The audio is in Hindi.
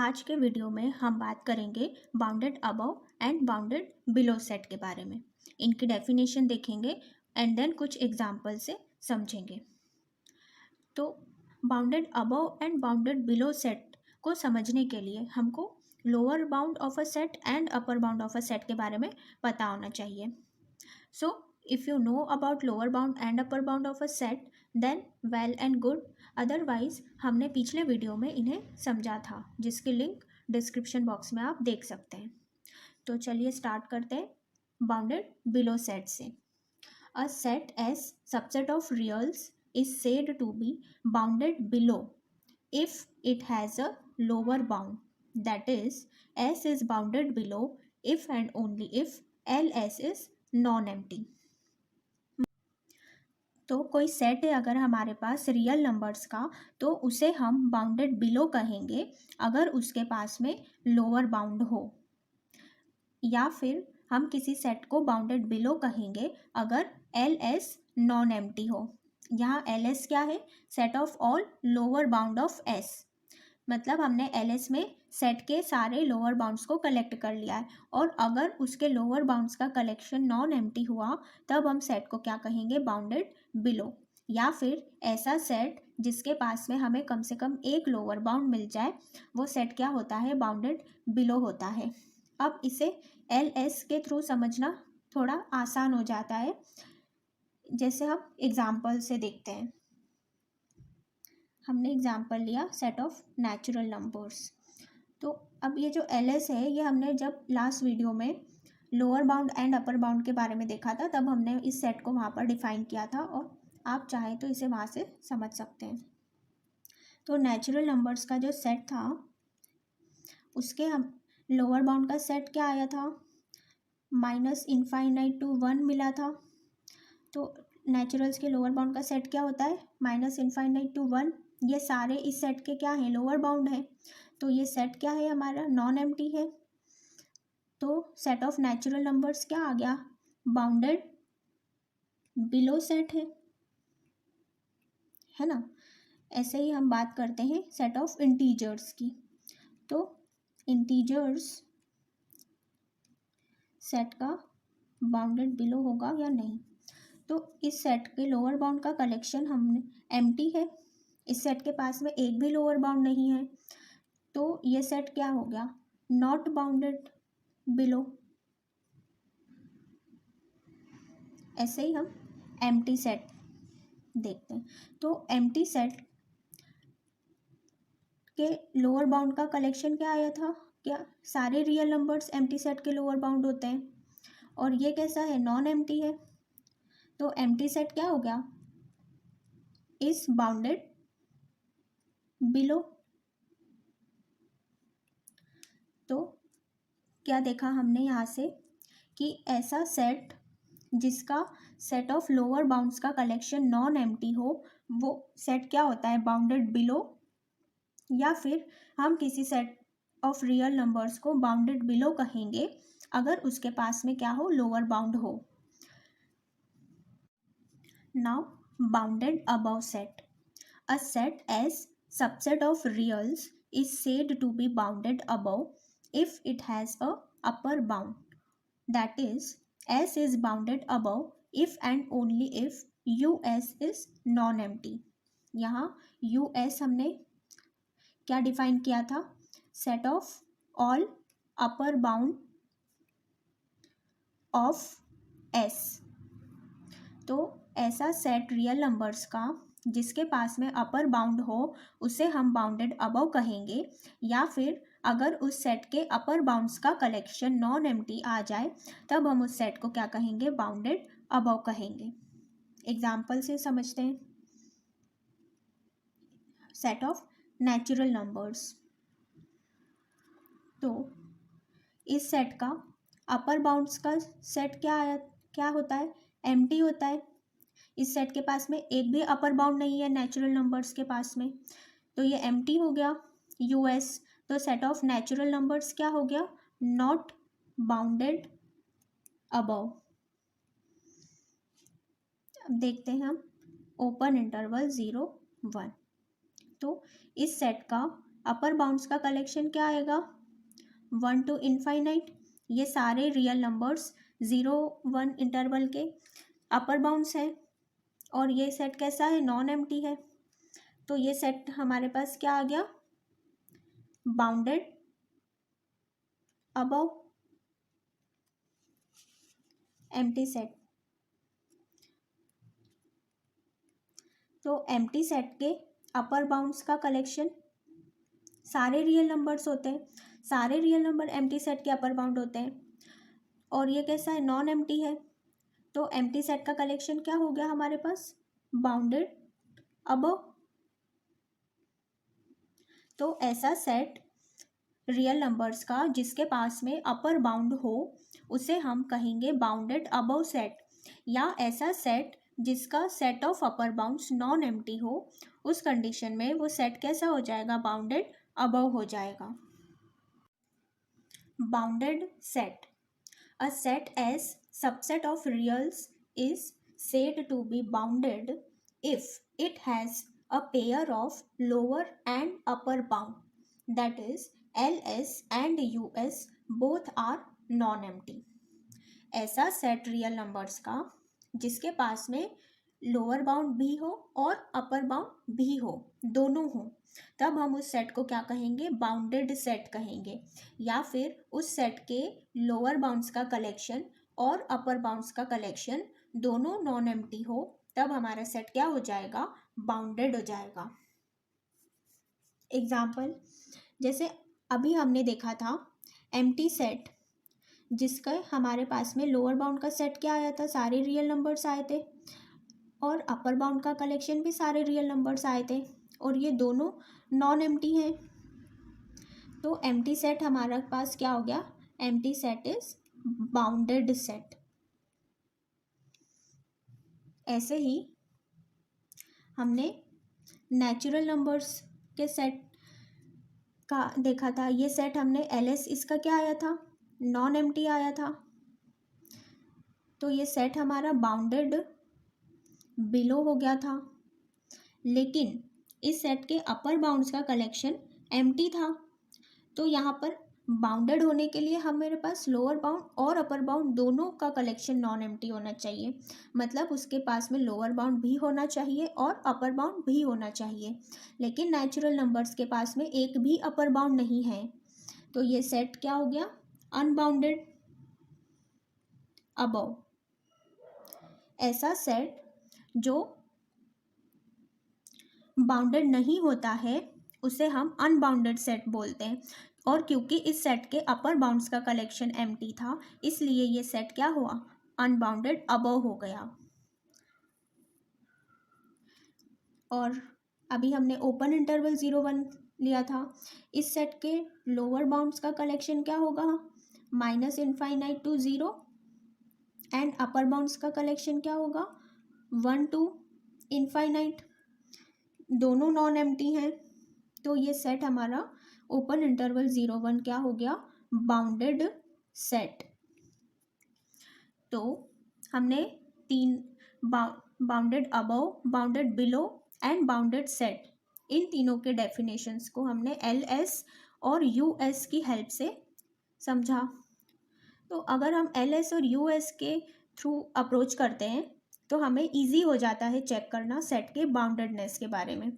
आज के वीडियो में हम बात करेंगे bounded above and bounded below set के बारे में। इनकी डेफिनेशन देखेंगे एंड देन कुछ एग्जाम्पल से समझेंगे। तो bounded above and bounded below set को समझने के लिए हमको lower bound of a set and upper bound of a set के बारे में पता होना चाहिए। So if you know about lower bound and upper bound of a set then well and good, otherwise हमने पिछले वीडियो में इन्हें समझा था जिसकी लिंक डिस्क्रिप्शन बॉक्स में आप देख सकते हैं। तो चलिए स्टार्ट करते हैं बाउंडेड बिलो सेट से। A set S subset of reals is said to be bounded below if it has a lower bound, that is S is bounded below if and only if LS is non-empty। तो कोई सेट है अगर हमारे पास रियल नंबर्स का, तो उसे हम बाउंडेड बिलो कहेंगे अगर उसके पास में लोअर बाउंड हो, या फिर हम किसी सेट को बाउंडेड बिलो कहेंगे अगर LS नॉन एम्प्टी हो। यहाँ LS क्या है? Set of all lower bound of S। मतलब हमने LS में सेट के सारे लोअर बाउंड्स को कलेक्ट कर लिया है, और अगर उसके लोअर बाउंड्स का कलेक्शन नॉन एम्प्टी हुआ तब हम सेट को क्या कहेंगे? Bounded below. या फिर ऐसा सेट जिसके पास में हमें कम से कम एक लोअर बाउंड मिल जाए, वो सेट क्या होता है? बाउंडेड बिलो होता है। अब इसे LS के थ्रू समझना थोड़ा आसान हो जाता है, जैसे हम एग्जाम्पल से देखते हैं। हमने एग्जाम्पल लिया सेट ऑफ नेचुरल नंबर्स। तो अब ये जो LS है, ये हमने जब लास्ट वीडियो में lower bound and upper bound के बारे में देखा था, तब हमने इस सेट को वहाँ पर डिफाइन किया था, और आप चाहें तो इसे वहाँ से समझ सकते हैं। तो नेचुरल नंबर्स का जो सेट था, उसके हम लोअर बाउंड का सेट क्या आया था? -∞ to 1 मिला था। तो नेचुरल्स के लोअर बाउंड का सेट क्या होता है? -∞ to 1। ये सारे इस सेट के क्या हैं? लोअर बाउंड है। तो ये सेट क्या है हमारा? नॉन एम्प्टी है। तो सेट ऑफ नेचुरल नंबर्स क्या आ गया? बाउंडेड बिलो सेट है ना। ऐसे ही हम बात करते हैं सेट ऑफ इंटीजर्स की। तो इंटीजर्स सेट का बाउंडेड बिलो होगा या नहीं? तो इस सेट के लोअर बाउंड का कलेक्शन हमने एम्प्टी है, इस सेट के पास में एक भी लोअर बाउंड नहीं है, तो ये सेट क्या हो गया? Not bounded below. ऐसे ही हम एम्प्टी सेट देखते हैं। तो एम्प्टी सेट के लोअर बाउंड का कलेक्शन क्या आया था? क्या सारे रियल नंबर्स एम्प्टी सेट के लोअर बाउंड होते हैं? और ये कैसा है? नॉन एम्प्टी है। तो एम्प्टी सेट क्या हो गया? Is bounded below. तो क्या देखा हमने यहाँ से कि ऐसा सेट जिसका सेट ऑफ लोअर बाउंड्स का कलेक्शन नॉन एम्प्टी हो, वो सेट क्या होता है? Bounded below. या फिर हम किसी सेट ऑफ रियल नंबर्स को बाउंडेड बिलो कहेंगे अगर उसके पास में क्या हो? लोअर बाउंड हो। Now bounded above set. A set S subset of reals is said to be bounded above if it has a upper bound, that is S is bounded above if and only if US is non-empty। यहाँ US हमने क्या डिफाइन किया था? Set of all upper bound of S। तो ऐसा सेट रियल नंबर्स का जिसके पास में अपर बाउंड हो, उसे हम बाउंडेड अबव कहेंगे। या फिर अगर उस सेट के अपर बाउंड्स का कलेक्शन नॉन एम्प्टी आ जाए, तब हम उस सेट को क्या कहेंगे? बाउंडेड अबव कहेंगे। एग्जाम्पल से समझते हैं। Set of natural numbers. तो इस सेट का अपर बाउंड्स का सेट क्या होता है? एम्प्टी होता है। इस सेट के पास में एक भी अपर बाउंड नहीं है नेचुरल नंबर्स के पास में, तो ये एम्प्टी हो गया US। तो सेट ऑफ नेचुरल नंबर्स क्या हो गया? Not bounded above. अब देखते हैं हम ओपन इंटरवल 0 1। तो इस सेट का अपर बाउंड्स का कलेक्शन क्या आएगा, 1 to इनफाइनाइट। ये सारे रियल नंबर्स 0-1 इंटरवल के अपर बाउंड्स है, और ये सेट कैसा है, नॉन एम्प्टी है। तो ये सेट हमारे पास क्या आ गया, बाउंडेड अबव एम्प्टी सेट। तो एम्प्टी सेट के अपर बाउंड्स का कलेक्शन सारे रियल नंबर्स होते हैं, सारे रियल नंबर एम्प्टी सेट के अपर बाउंड होते हैं, और ये कैसा है, नॉन एम्प्टी है। तो एम्प्टी सेट का कलेक्शन क्या हो गया हमारे पास, बाउंडेड अबव। तो ऐसा सेट रियल नंबर्स का जिसके पास में अपर बाउंड हो उसे हम कहेंगे बाउंडेड अबव सेट, या ऐसा सेट जिसका set of upper bounds non empty हो, उस कंडीशन में वो सेट कैसा हो जाएगा, बाउंडेड अबव हो जाएगा। Bounded set, a set S subset of reals is said to be bounded if it has a pair of lower and upper bound, that is LS and US both are non-empty। ऐसा सेट रियल नंबर्स का जिसके पास में लोअर बाउंड भी हो और अपर बाउंड भी हो, दोनों हो, तब हम उस सेट को क्या कहेंगे, बाउंडेड सेट कहेंगे। या फिर उस सेट के लोअर बाउंड्स का कलेक्शन और अपर बाउंड्स का कलेक्शन दोनों नॉन एम्प्टी हो, तब हमारा सेट क्या हो जाएगा, बाउंडेड हो जाएगा। एग्जाम्पल, जैसे अभी हमने देखा था एम्प्टी सेट जिसका हमारे पास में लोअर बाउंड का सेट क्या आया था, सारे रियल नंबर्स आए थे, और अपर बाउंड का कलेक्शन भी सारे रियल नंबर्स आए थे, और ये दोनों नॉन एम्प्टी हैं। तो एम्प्टी सेट हमारे पास क्या हो गया, empty set is bounded set. ऐसे ही हमने नेचुरल नंबर्स के सेट का देखा था, ये सेट हमने LS, इसका क्या आया था, नॉन एम्प्टी आया था। तो ये सेट हमारा बाउंडेड बिलो हो गया था, लेकिन इस सेट के अपर बाउंड्स का कलेक्शन एम्प्टी था। तो यहाँ पर बाउंडेड होने के लिए हमारे पास लोअर बाउंड और अपर बाउंड दोनों का कलेक्शन नॉन एम्प्टी होना चाहिए, मतलब उसके पास में लोअर बाउंड भी होना चाहिए और अपर बाउंड भी होना चाहिए। लेकिन नेचुरल नंबर्स के पास में एक भी अपर बाउंड नहीं है, तो ये सेट क्या हो गया, अनबाउंडेड अबव। ऐसा सेट जो बाउंडेड नहीं होता है उसे हम अनबाउंडेड सेट बोलते हैं, और क्योंकि इस सेट के अपर बाउंड्स का कलेक्शन एम्प्टी था, इसलिए ये सेट क्या हुआ, अनबाउंडेड अबव हो गया। और अभी हमने ओपन इंटरवल 0-1 लिया था, इस सेट के लोअर बाउंड्स का कलेक्शन क्या होगा, -infinite to 0, and upper bounds का कलेक्शन क्या होगा, 1 to इनफाइनाइट। दोनों नॉन एम्प्टी हैं, तो ये सेट हमारा ओपन इंटरवल 0-1 क्या हो गया, बाउंडेड सेट। तो हमने 3 bounded above, bounded below and bounded set, इन तीनों के डेफिनेशंस को हमने LS और US की हेल्प से समझा। तो अगर हम LS और US के थ्रू अप्रोच करते हैं तो हमें इजी हो जाता है चेक करना सेट के बाउंडेडनेस के बारे में।